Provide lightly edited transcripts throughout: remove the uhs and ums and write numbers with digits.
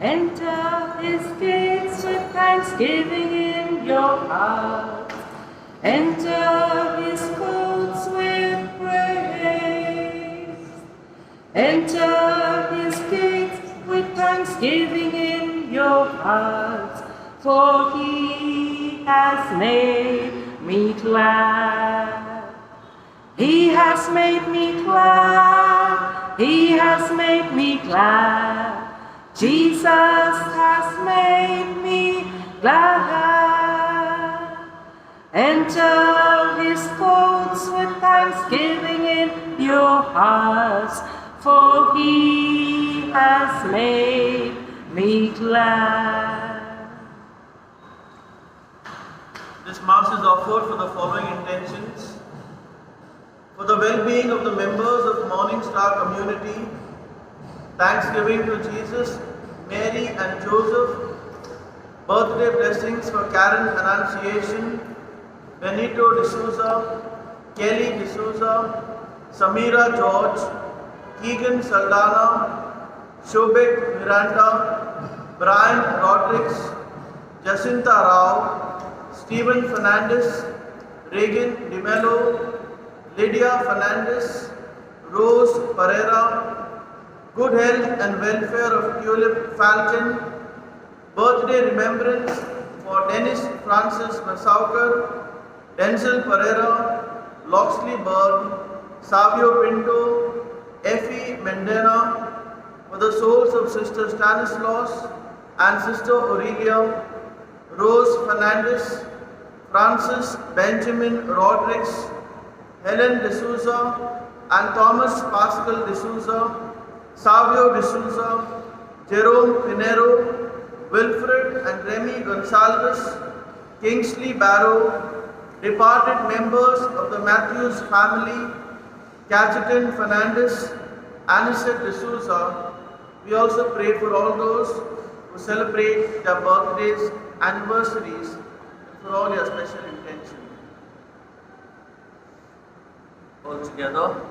Enter his gates with thanksgiving in your heart. Enter his courts with praise. Enter his gates with thanksgiving in your heart. For he has made me glad. He has made me glad. He has made me glad. Jesus has made me glad. Enter his courts with thanksgiving in your hearts, for he has made me glad. This Mass is offered for the following intentions: for the well-being of the members of Morning Star community, thanksgiving to Jesus, Mary and Joseph, birthday blessings for Karen Annunciation, Benito D'Souza, Kelly D'Souza, Samira George, Keegan Saldana, Shobit Miranda, Brian Rodriguez, Jacinta Rao, Stephen Fernandez, Regan DeMello, Lydia Fernandez, Rose Pereira, good health and welfare of Tulip Falcon, birthday remembrance for Dennis Francis Massaukar, Denzel Pereira, Loxley Bird, Savio Pinto, Effie Mendena, for the souls of Sister Stanislaus and Sister Aurelia, Rose Fernandez, Francis Benjamin Rodriguez, Helen D'Souza and Thomas Pascal D'Souza, Savio D'Souza, Jerome Pinero, Wilfred and Remy Gonsalves, Kingsley Barrow, departed members of the Matthews family, Cajetan Fernandez, Anisette D'Souza. We also pray for all those who celebrate their birthdays, anniversaries, and for all your special intentions. All together.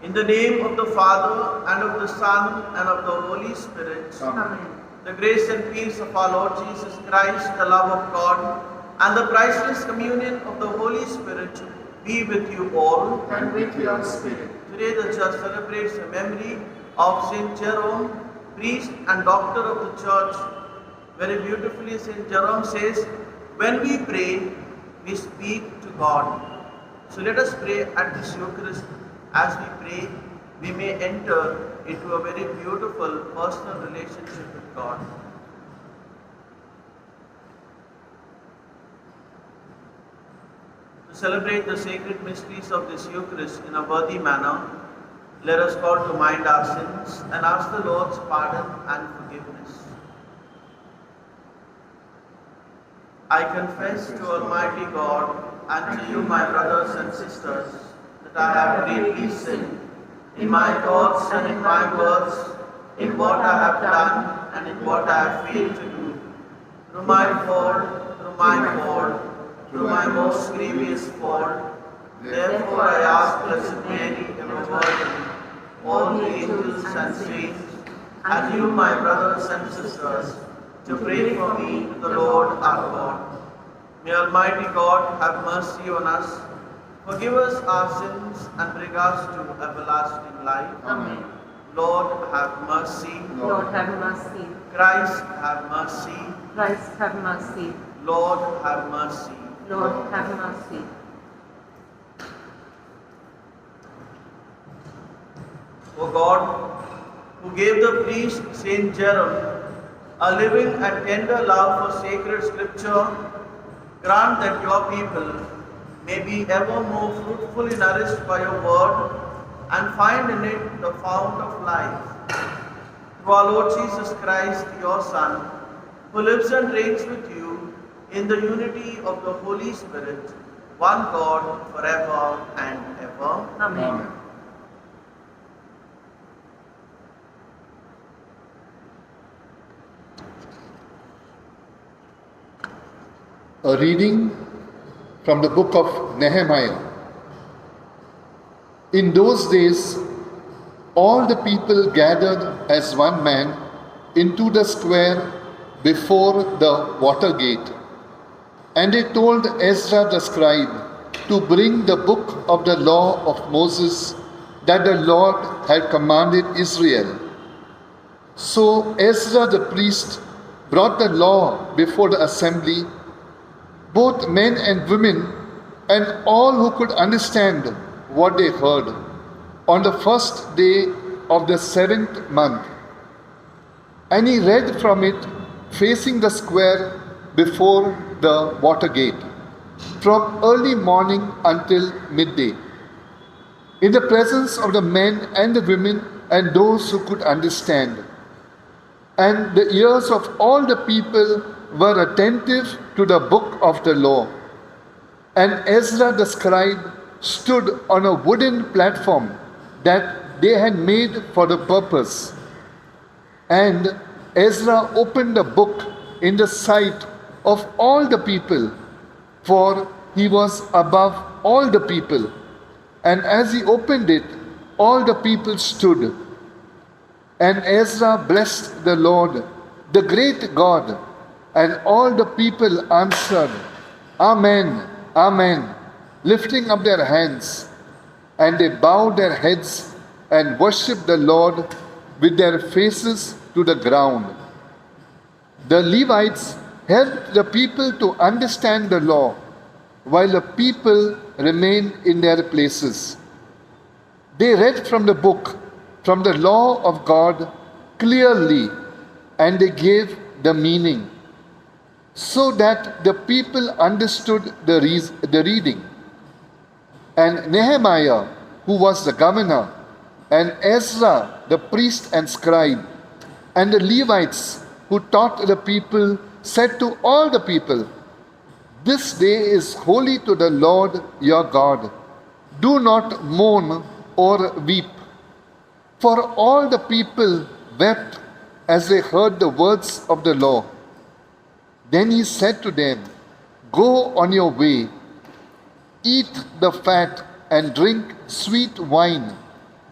In the name of the Father, and of the Son, and of the Holy Spirit. Amen. The grace and peace of our Lord Jesus Christ, the love of God, and the priceless communion of the Holy Spirit be with you all. And with your spirit. Today the Church celebrates the memory of Saint Jerome, priest and doctor of the Church. Very beautifully Saint Jerome says, when we pray, we speak to God. So let us pray at this Eucharist. As we pray, we may enter into a very beautiful personal relationship with God. To celebrate the sacred mysteries of this Eucharist in a worthy manner, let us call to mind our sins and ask the Lord's pardon and forgiveness. I confess to Almighty God and to you, my brothers and sisters, that I have greatly sinned in my thoughts and in my words, in what I have done and in what I have failed to do. Through my fault, through my most grievous fault. Therefore I ask Blessed Mary, ever Virgin, all the angels and saints, and you, my brothers and sisters, to pray for me to the Lord our God. May Almighty God have mercy on us, forgive us our sins, and bring us to everlasting life. Amen. Lord, have mercy. Lord, have mercy. Christ, have mercy. Christ, have mercy. Lord, have mercy. Lord, have mercy. O God, who gave the priest Saint Jerome a living and tender love for sacred scripture, grant that your people may be ever more fruitfully nourished by your word and find in it the fount of life. Through our Lord Jesus Christ, your Son, who lives and reigns with you in the unity of the Holy Spirit, one God, forever and ever. Amen. A reading from the book of Nehemiah. In those days, all the people gathered as one man into the square before the water gate. And they told Ezra the scribe to bring the book of the law of Moses that the Lord had commanded Israel. So Ezra the priest brought the law before the assembly, both men and women, and all who could understand what they heard, on the first day of the 7th month. And he read from it facing the square before the water gate, from early morning until midday, in the presence of the men and the women and those who could understand. And the ears of all the people were attentive to the book of the law. And Ezra the scribe stood on a wooden platform that they had made for the purpose. And Ezra opened the book in the sight of all the people, for he was above all the people. And as he opened it, all the people stood. And Ezra blessed the Lord, the great God, and all the people answered, Amen, Amen, lifting up their hands. And they bowed their heads and worshipped the Lord with their faces to the ground. The Levites helped the people to understand the law, while the people remained in their places. They read from the book, from the law of God, clearly, and they gave the meaning, so that the people understood the reading. And Nehemiah, who was the governor, and Ezra, the priest and scribe, and the Levites who taught the people, said to all the people, This day is holy to the Lord your God. Do not mourn or weep. For all the people wept as they heard the words of the law. Then he said to them, Go on your way, eat the fat and drink sweet wine,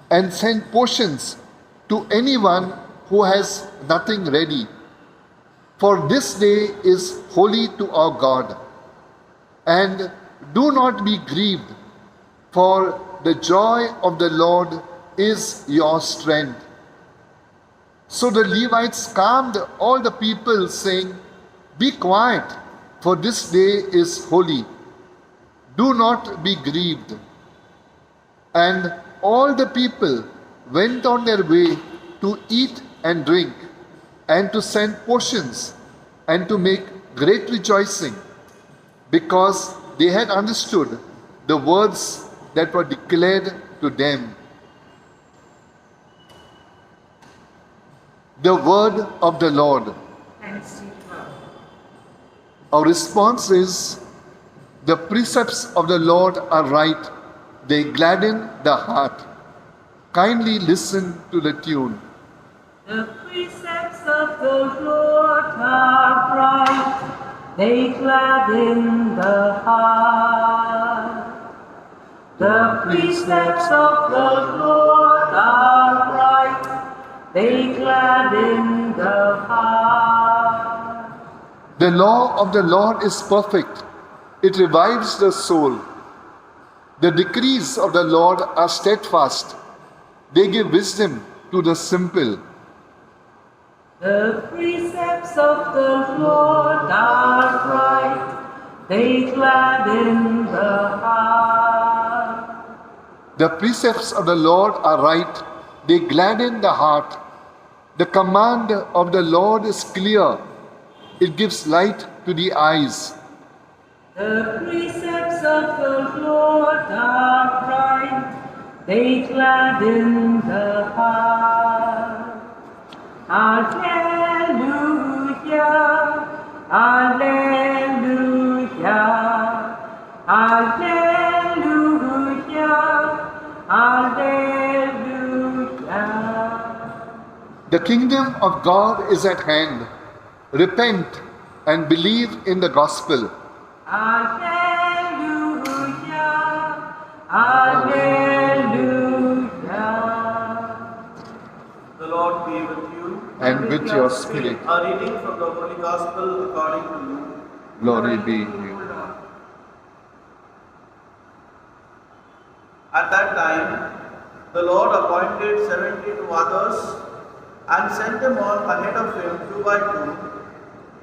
and send portions to anyone who has nothing ready. For this day is holy to our God. And do not be grieved, for the joy of the Lord is your strength. So the Levites calmed all the people, saying, Be quiet, for this day is holy. Do not be grieved. And all the people went on their way to eat and drink, and to send portions, and to make great rejoicing, because they had understood the words that were declared to them. The word of the Lord. Thanks be to God. Our response is, the precepts of the Lord are right, they gladden the heart. Kindly listen to the tune. The precepts of the Lord are bright, they gladden the heart. The precepts of the Lord are bright, they gladden the heart. The law of the Lord is perfect, it revives the soul. The decrees of the Lord are steadfast, they give wisdom to the simple. The precepts of the Lord are bright, they gladden the heart. The precepts of the Lord are right, they gladden the heart. The command of the Lord is clear, it gives light to the eyes. The precepts of the Lord are bright, they gladden the heart. Alleluia, Alleluia, Alleluia, Alleluia. The kingdom of God is at hand. Repent and believe in the gospel. Alleluia, Alleluia. The Lord Lord be with you. and with your spirit. A reading from the Holy Gospel according to Luke. Glory be to you. At that time, the Lord appointed 72 others and sent them all ahead of him 2 by 2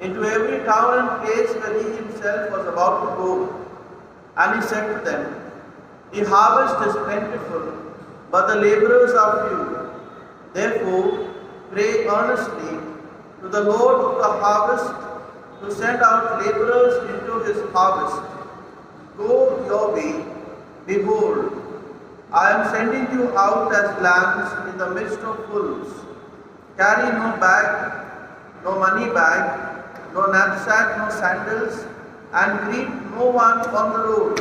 into every town and place where he himself was about to go. And he said to them, "The harvest is plentiful, but the laborers are few. Therefore, pray earnestly to the Lord of the harvest to send out laborers into his harvest. Go your way. Behold, I am sending you out as lambs in the midst of wolves. Carry no bag, no money bag, no knapsack, no sandals, and greet no one on the road.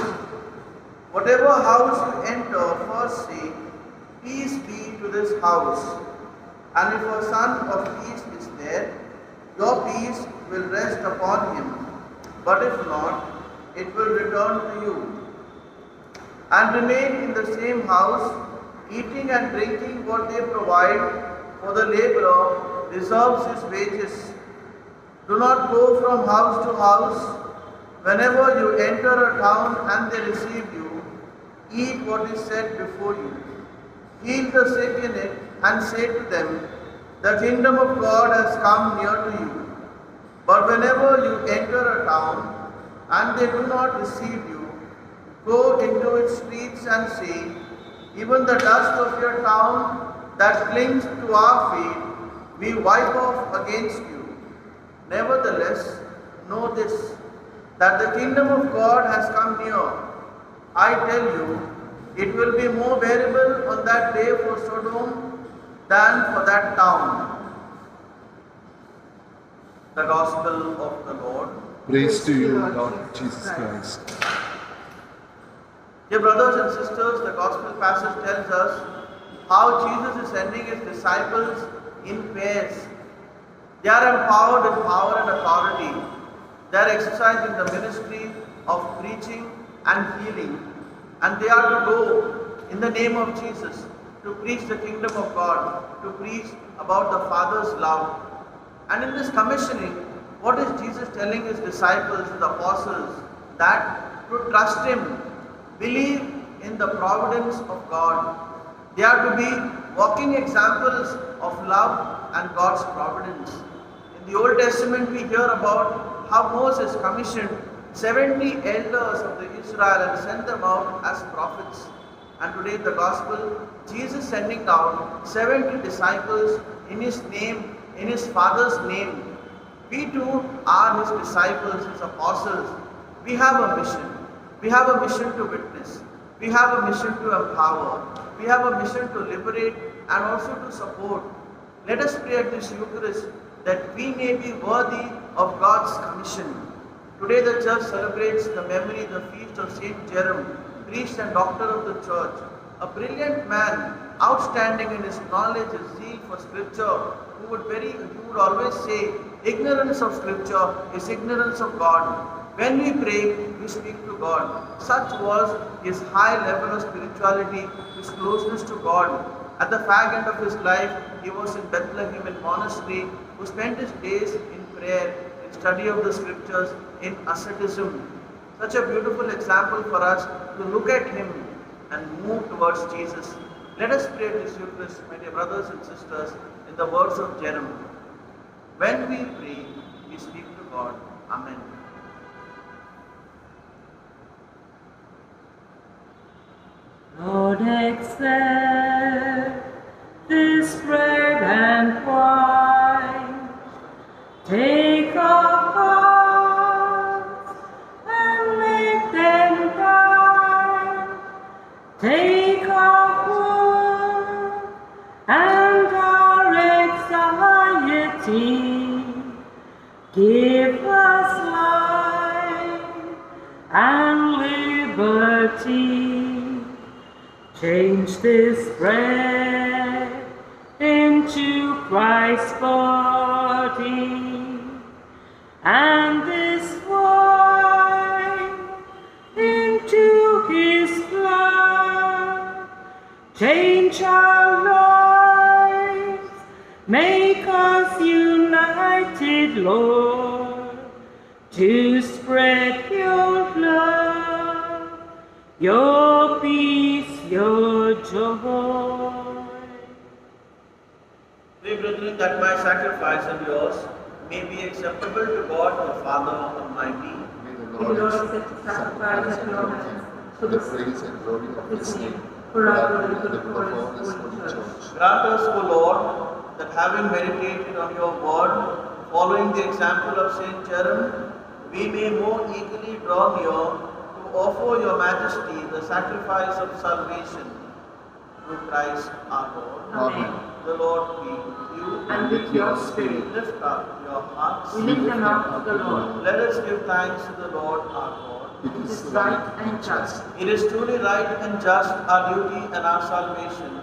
Whatever house you enter, first say, 'Peace be to this house.' And if a son of peace is there, your peace will rest upon him. But if not, it will return to you. And remain in the same house, eating and drinking what they provide, for the laborer deserves his wages. Do not go from house to house. Whenever you enter a town and they receive you, eat what is set before you. Heal the sick in it and say to them, 'The kingdom of God has come near to you.' But whenever you enter a town and they do not receive you, go into its streets and say, 'Even the dust of your town that clings to our feet, we wipe off against you.' Nevertheless, know this, that the kingdom of God has come near. I tell you, it will be more bearable on that day for Sodom than for that town." The Gospel of the Lord. Praise to you, Lord Jesus Christ. Dear brothers and sisters, the Gospel passage tells us how Jesus is sending his disciples in pairs. They are empowered with power and authority. They are exercising the ministry of preaching and healing. And they are to go in the name of Jesus to preach the kingdom of God, to preach about the Father's love. And in this commissioning, what is Jesus telling his disciples, his apostles? That to trust him, believe in the providence of God. They are to be walking examples of love and God's providence. In the Old Testament, we hear about how Moses commissioned 70 elders of the Israel and sent them out as prophets. And today in the Gospel, Jesus sending down 70 disciples in his name, in his Father's name. We too are his disciples, his apostles. We have a mission. We have a mission to witness. We have a mission to empower. We have a mission to liberate and also to support. Let us pray at this Eucharist that we may be worthy of God's commission. Today the Church celebrates the memory, the feast of Saint Jerome, priest and doctor of the Church, a brilliant man, outstanding in his knowledge, his zeal for Scripture, who would always say, ignorance of Scripture is ignorance of God. When we pray, we speak to God. Such was his high level of spirituality, his closeness to God. At the fag end of his life, he was in Bethlehem in monastery, who spent his days in prayer, in study of the Scriptures, in asceticism. Such a beautiful example for us to look at him and move towards Jesus. Let us pray this Eucharist, my dear brothers and sisters, in the words of Jerome. When we pray, we speak to God. Amen. Lord, accept this bread and wine. Take our hearts and make them thine. Take our woe and our anxiety. Give us life and liberty. Change this bread into Christ's body, and this wine into his blood. Change our lives Make us united, Lord, to spread your love, your peace, your joy. Pray, brethren, that my sacrifice and yours may be acceptable to God the Father Almighty. May the May the Lord accept the sacrifice at your hands for the praise and glory of His name, for our good and the good good for of His all His holy holy church. church. Grant us, O Lord, that having meditated on your word, following the example of Saint Jerome, we may more eagerly draw near to offer your majesty the sacrifice of salvation through Christ our Lord. Amen. The Lord be with you. And with your spirit, Lift up your hearts. we lift them up to the Lord. Let us give thanks to the Lord our God. It is right and just. It is truly right and just, our duty and our salvation,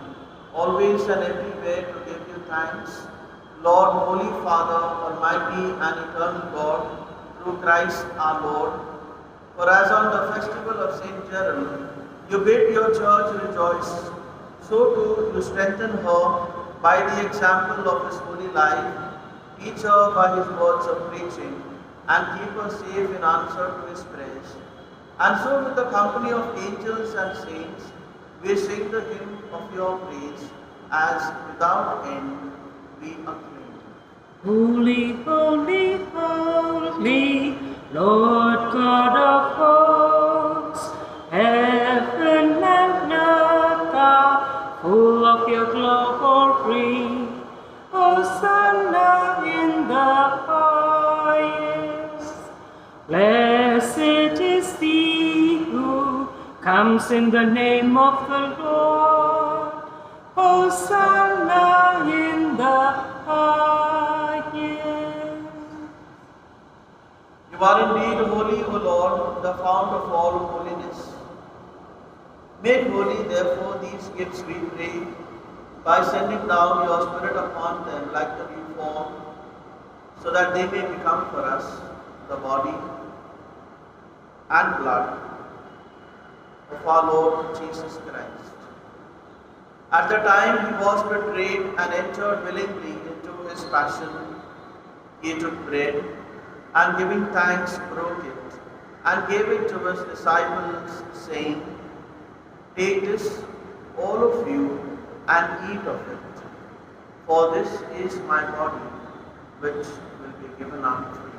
always and everywhere to give you thanks, Lord, Holy Father, Almighty and eternal God, through Christ our Lord. For as on the festival of Saint Jerome, you bid your church rejoice, so too you strengthen her by the example of his holy life, teach her by his words of preaching, and keep her safe in answer to his prayers. And so with the company of angels and saints, we sing the hymn of your praise, as without end we acclaim. Holy, holy, holy, Lord God of hosts, heaven and earth are full of your glory. Hosanna in the highest. Blessed is he who comes in the name of the Lord. Hosanna in the highest. You are indeed holy, O Lord, the fount of all holiness. Make holy, therefore, these gifts, we pray, by sending down your Spirit upon them like the dew fall, so that they may become for us the body and blood of our Lord Jesus Christ. At the time he was betrayed and entered willingly into his passion, he took bread and giving thanks broke it and gave it to his disciples, saying, "Take this, all of you, and eat of it, for this is my body, which will be given up for you."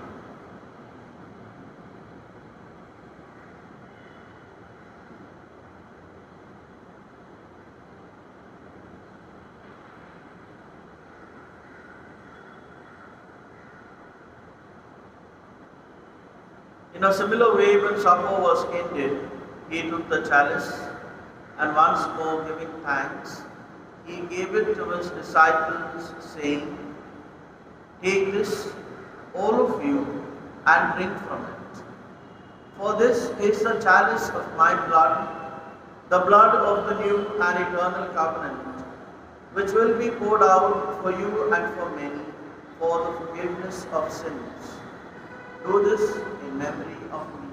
In a similar way, when supper was ended, he took the chalice, and once more giving thanks, he gave it to his disciples, saying, "Take this, all of you, and drink from it. For this is the chalice of my blood, the blood of the new and eternal covenant, which will be poured out for you and for many for the forgiveness of sins. Do this in memory of me."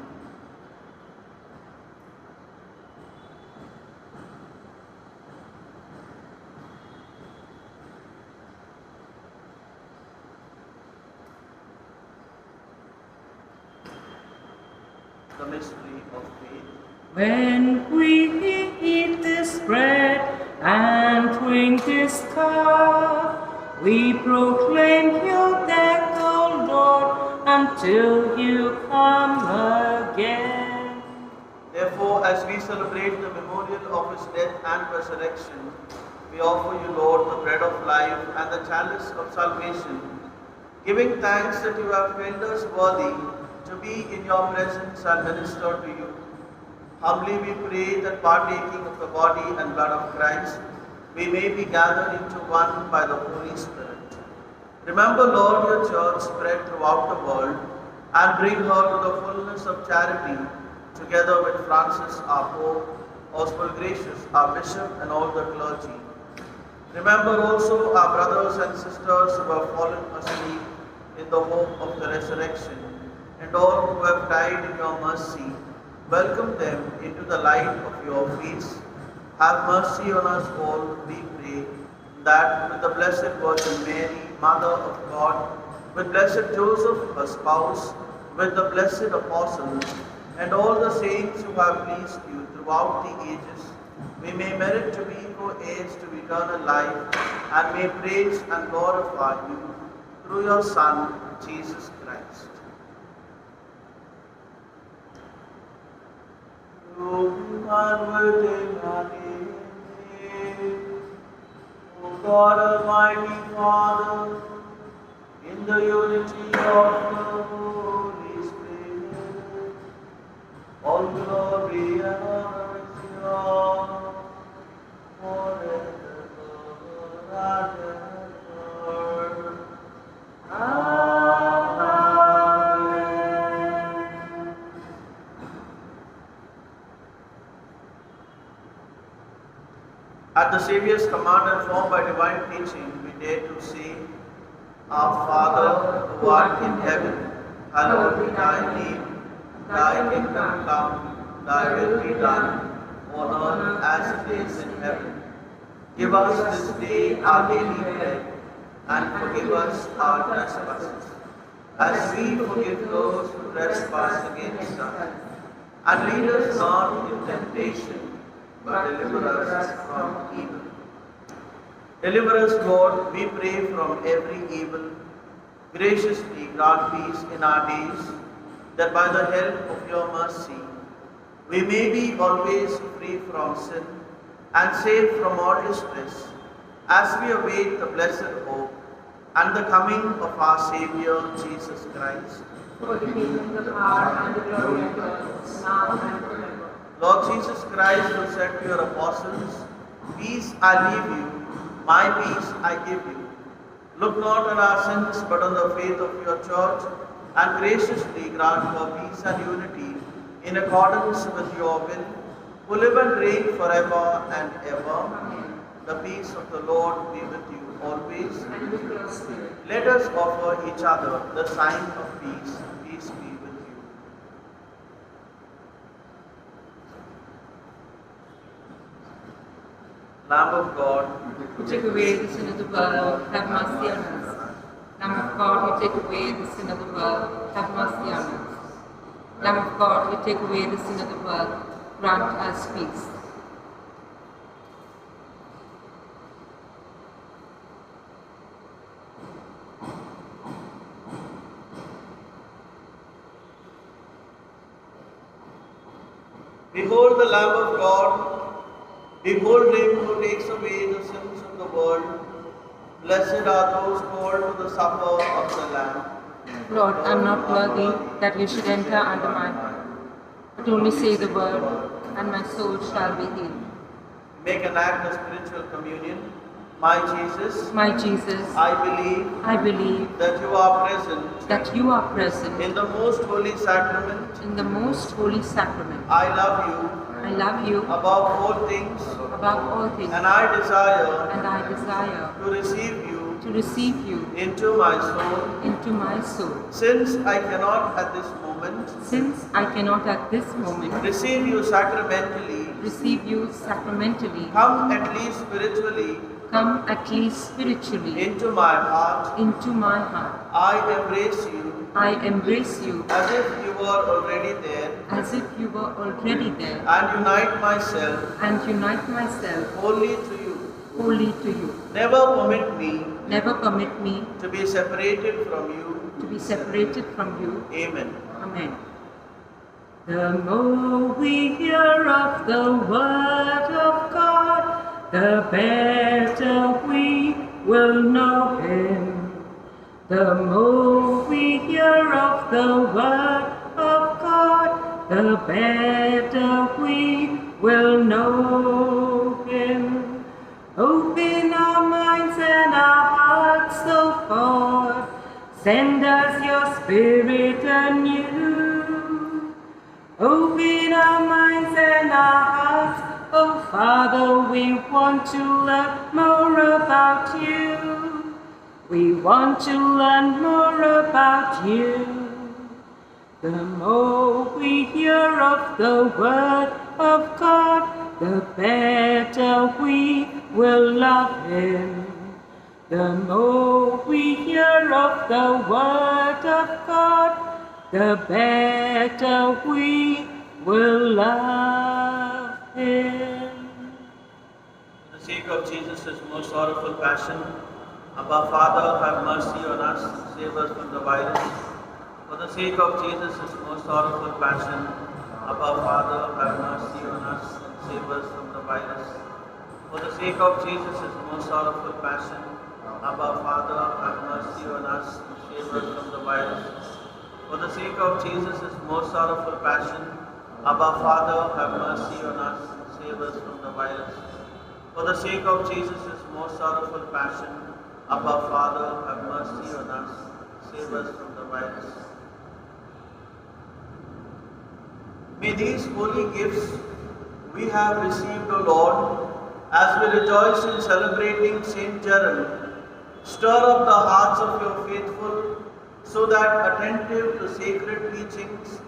The mystery of faith. When we eat this bread and drink this cup, we proclaim your death, O Lord, until you come again. Therefore, as we celebrate the memorial of his death and resurrection, we offer you, Lord, the bread of life and the chalice of salvation, giving thanks that you have made us worthy to be in your presence and minister to you. Humbly we pray that partaking of the body and blood of Christ, we may be gathered into one by the Holy Spirit. Remember, Lord, your church spread throughout the world, and bring her to the fullness of charity, together with Francis, our Pope, Oswald Gracious, our Bishop, and all the clergy. Remember also our brothers and sisters who have fallen asleep in the hope of the resurrection, and all who have died in your mercy. Welcome them into the light of your face. Have mercy on us all, we pray, that with the Blessed Virgin Mary, Mother of God, with Blessed Joseph, her spouse, with the blessed apostles, and all the saints who have pleased you throughout the ages, we may merit to be co-heirs to eternal life, and may praise and glorify you through your Son, Jesus Christ. Through unwitting O God Almighty Father, in the unity of the Holy Spirit, all glory and honor is yours forever and ever. Amen. At the Saviour's command and formed by divine teaching, we dare to say, Our Father, who art in heaven, hallowed be thy name. Thy kingdom come, thy will be done, on earth as it is in heaven. Give us this day our daily bread, and forgive us our trespasses, as we forgive those who trespass against us. And lead us not into temptation, but deliver us from evil. Deliver us, Lord, we pray, from every evil. Graciously grant peace in our days, that by the help of your mercy, we may be always free from sin and safe from all distress, as we await the blessed hope and the coming of our Saviour, Jesus Christ. For the kingdom, the power, and the glory of God, now and forever. Lord Jesus Christ, who said to your apostles, Peace I leave you, my peace I give you. Look not on our sins, but on the faith of your church, and graciously grant her peace and unity in accordance with your will, who live and reign forever and ever. Amen. The peace of the Lord be with you always. And with your spirit. Let us offer each other the sign of peace. Peace be with you. Lamb of God, who take away the sin of the world, have mercy on us. Lamb of God, who take away the sin of the world, have mercy on us. Lamb of God, who take away the sin of the world, grant us peace. behold the Lamb of God. Behold him who takes away the sins of the world. Blessed are those called to the supper of the Lamb. Lord, I am not worthy that you should enter under my roof, but only say the word, and my soul shall be healed. Make an act of spiritual communion. My Jesus, My Jesus, I believe that you are present in the most holy sacrament. in the most holy sacrament. I love you I love you above all things, above all things, and I desire and I desire to receive you to receive you into my soul. into my soul. Since I cannot at this moment Since I cannot at this moment receive you sacramentally, receive you sacramentally, come at least spiritually come at least spiritually into my heart. into my heart. I embrace you I embrace you as if you were already there, as if you were already there, and unite myself and unite myself wholly to you. wholly to you. Never permit me Never permit me to be separated from you. to be separated from you. Amen. Amen. The more we hear of the word of God, the better we will know him. The more we hear of the word of God, the better we will know him. Open our minds and our hearts, O God. Send us your spirit anew. Open our minds and our hearts, oh Father, we want to learn more about you. We want to learn more about you. The more we hear of the word of God, the better we will love him. The more we hear of the Word of God, the better we will love Him. For the sake of Jesus' most sorrowful passion, Abba Father, have mercy on us and save us from the virus. For the sake of Jesus' most sorrowful passion, Abba Father, have mercy on us and save us from the virus. For the sake of Jesus' most sorrowful passion, Abba Father, have mercy on us and save us from the virus. For the sake of Jesus' most sorrowful passion, Abba Father, have mercy on us and save us from the virus. For the sake of Jesus' most sorrowful passion, Abba Father, have mercy on us and save us from the virus. May these holy gifts we have received, O Lord, as we rejoice in celebrating Saint Jerome, stir up the hearts of your faithful, so that, attentive to sacred teachings,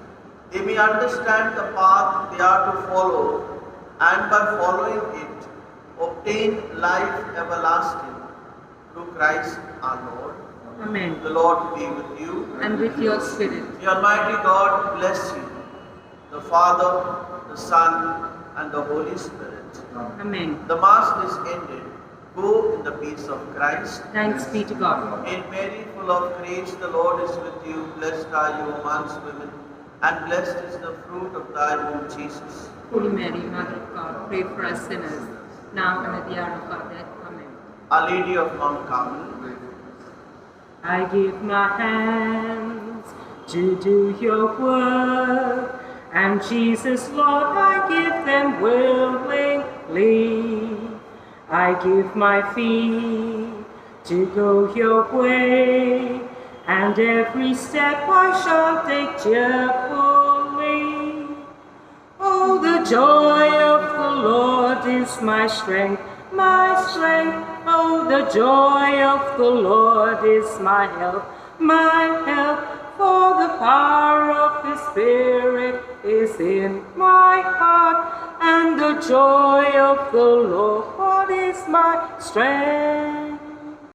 they may understand the path they are to follow, and by following it, obtain life everlasting. Through Christ our Lord. Amen. The Lord be with you. And with your spirit. The Almighty God bless you, the Father, the Son, and the Holy Spirit. Amen. The Mass is ended. Go in the peace of Christ. Thanks be to God. Hail Mary, full of grace, the Lord is with you. Blessed are you amongst women, and blessed is the fruit of thy womb, Jesus. Holy Mary, Mother of God, pray for us sinners, now and at the hour of our death. Amen. Our Lady of Mount Carmel, I give my hands to do your work, and Jesus, Lord, I give them willingly. I give my feet to go your way, and every step I shall take cheerfully. Oh, the joy of the Lord is my strength, my strength. Oh, the joy of the Lord is my help, my help. For the power of His Spirit is in my heart, and the joy of the Lord is my strength.